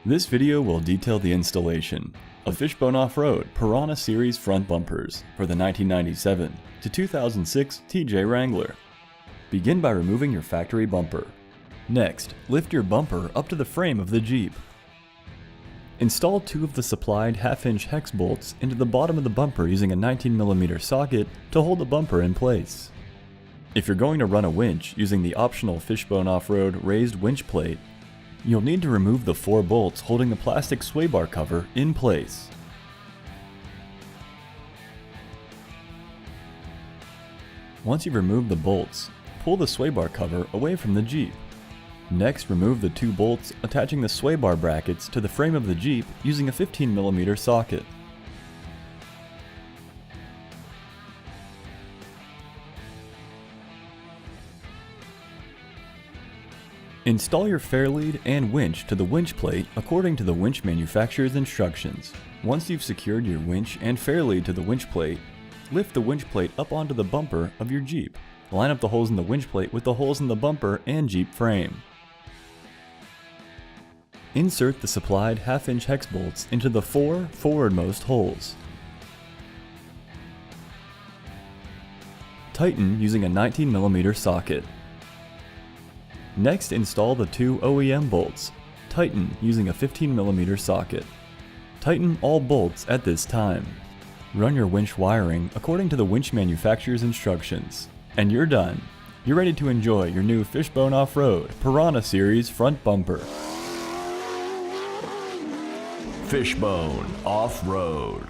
This video will detail the installation of Fishbone Offroad Piranha Series front bumpers for the 1997 to 2006 TJ Wrangler. Begin by removing your factory bumper. Next, lift your bumper up to the frame of the Jeep. Install 2 of the supplied 1/2-inch hex bolts into the bottom of the bumper using a 19mm socket to hold the bumper in place. If you're going to run a winch using the optional Fishbone Offroad raised winch plate, you'll need to remove the 4 bolts holding the plastic sway bar cover in place. Once you've removed the bolts, pull the sway bar cover away from the Jeep. Next, remove the 2 bolts attaching the sway bar brackets to the frame of the Jeep using a 15mm socket. Install your fair lead and winch to the winch plate according to the winch manufacturer's instructions. Once you've secured your winch and fair lead to the winch plate, lift the winch plate up onto the bumper of your Jeep. Line up the holes in the winch plate with the holes in the bumper and Jeep frame. Insert the supplied 1/2-inch hex bolts into the 4 forwardmost holes. Tighten using a 19mm socket. Next, install the 2 OEM bolts. Tighten using a 15mm socket. Tighten all bolts at this time. Run your winch wiring according to the winch manufacturer's instructions. And you're done. You're ready to enjoy your new Fishbone Offroad Piranha Series front bumper. Fishbone Offroad.